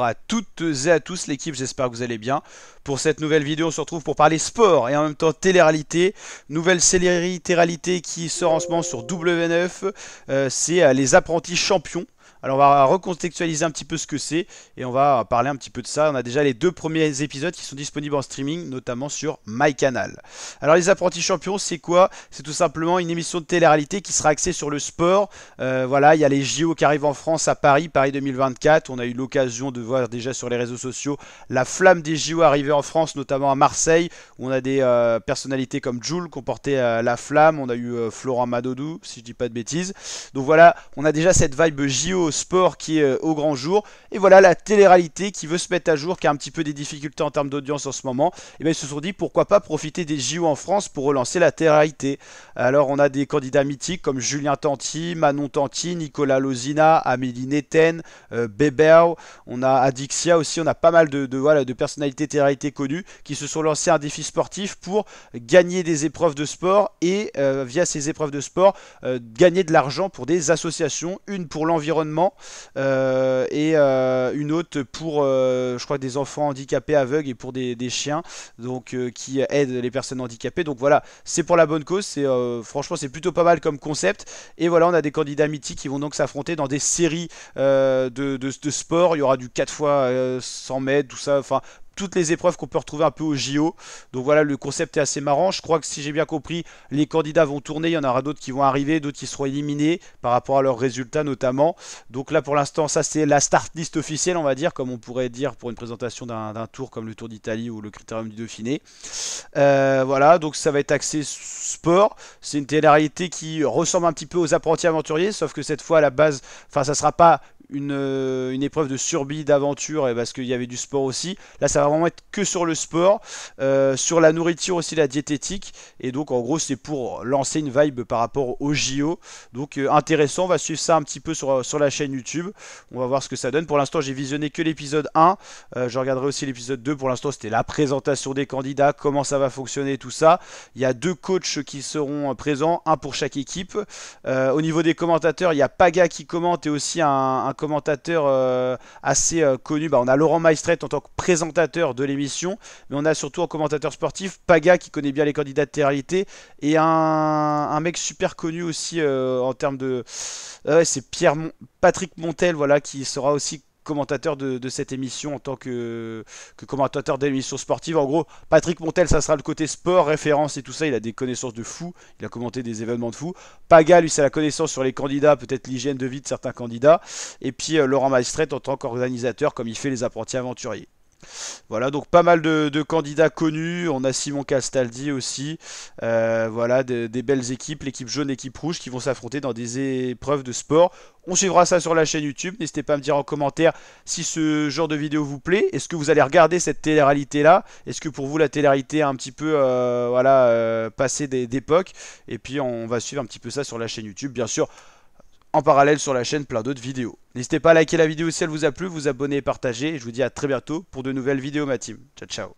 bonjour à toutes et à tous l'équipe, j'espère que vous allez bien. Pour cette nouvelle vidéo, on se retrouve pour parler sport et en même temps télé-réalité. Nouvelle série télé-réalité qui sort en ce moment sur W9, c'est Les Apprentis Champions. Alors on va recontextualiser un petit peu ce que c'est et on va parler un petit peu de ça. On a déjà les 2 premiers épisodes qui sont disponibles en streaming, notamment sur MyCanal. Alors Les Apprentis Champions, c'est quoi? C'est tout simplement une émission de télé-réalité qui sera axée sur le sport. Voilà, il y a les JO qui arrivent en France à Paris, Paris 2024. On a eu l'occasion de voir déjà sur les réseaux sociaux la flamme des JO arriver en France, notamment à Marseille, où on a des personnalités comme Jules qui ont porté la flamme. On a eu Florent Manodou, si je dis pas de bêtises. Donc voilà, on a déjà cette vibe JO sport qui est au grand jour. Et voilà la télé-réalité qui veut se mettre à jour, qui a un petit peu des difficultés en termes d'audience en ce moment. Et bien ils se sont dit pourquoi pas profiter des JO en France pour relancer la télé-réalité. Alors on a des candidats mythiques comme Julien Tanti, Manon Tanti, Nicolas Lozina, Amélie Netten, Bébert, on a Adixia aussi, on a pas mal voilà, de personnalités télé-réalité connues qui se sont lancés un défi sportif pour gagner des épreuves de sport et via ces épreuves de sport gagner de l'argent pour des associations, une pour l'environnement et une autre pour je crois des enfants handicapés aveugles et pour des chiens donc qui aident les personnes handicapées. Donc voilà, c'est pour la bonne cause, c'est franchement c'est plutôt pas mal comme concept. Et voilà, on a des candidats mythiques qui vont donc s'affronter dans des séries de sport. Il y aura du 4 fois 100 mètres, tout ça, enfin toutes les épreuves qu'on peut retrouver un peu au JO. Donc voilà, le concept est assez marrant. Je crois que si j'ai bien compris, les candidats vont tourner. Il y en aura d'autres qui vont arriver, d'autres qui seront éliminés par rapport à leurs résultats notamment. Donc là pour l'instant, ça c'est la start list officielle, on va dire, comme on pourrait dire pour une présentation d'un tour comme le Tour d'Italie ou le Critérium du Dauphiné. Voilà, donc ça va être axé sport. C'est une télé-réalité qui ressemble un petit peu aux Apprentis Aventuriers, sauf que cette fois à la base, enfin ça sera pas une épreuve de survie, d'aventure, et parce qu'il y avait du sport aussi. Là, ça va vraiment être que sur le sport, sur la nourriture aussi, la diététique. Et donc, en gros, c'est pour lancer une vibe par rapport au JO. Donc, intéressant. On va suivre ça un petit peu sur la chaîne YouTube. On va voir ce que ça donne. Pour l'instant, j'ai visionné que l'épisode 1. Je regarderai aussi l'épisode 2. Pour l'instant, c'était la présentation des candidats, comment ça va fonctionner, tout ça. Il y a 2 coachs qui seront présents, un pour chaque équipe. Au niveau des commentateurs, il y a Paga qui commente et aussi un commentateur assez connu. On a Laurent Maestret en tant que présentateur de l'émission, mais on a surtout un commentateur sportif, Paga qui connaît bien les candidats de télé-réalité, et un mec super connu aussi en termes de... c'est Patrick Montel, voilà, qui sera aussi commentateur de cette émission en tant que commentateur d'émission sportive. En gros, Patrick Montel, ça sera le côté sport, référence et tout ça. Il a des connaissances de fou. Il a commenté des événements de fou. Paga, lui, c'est la connaissance sur les candidats, peut-être l'hygiène de vie de certains candidats. Et puis Laurent Maestret en tant qu'organisateur, comme il fait les Apprentis Aventuriers. Voilà, donc pas mal de candidats connus. On a Simon Castaldi aussi. Voilà, des belles équipes, l'équipe jaune, l'équipe rouge, qui vont s'affronter dans des épreuves de sport. On suivra ça sur la chaîne YouTube. N'hésitez pas à me dire en commentaire si ce genre de vidéo vous plaît. Est-ce que vous allez regarder cette télé-réalité là? Est-ce que pour vous la télé-réalité a un petit peu voilà, passé d'époque? Et puis on va suivre un petit peu ça sur la chaîne YouTube. Bien sûr, en parallèle sur la chaîne, plein d'autres vidéos. N'hésitez pas à liker la vidéo si elle vous a plu, vous abonner et partager. Et je vous dis à très bientôt pour de nouvelles vidéos ma team. Ciao ciao.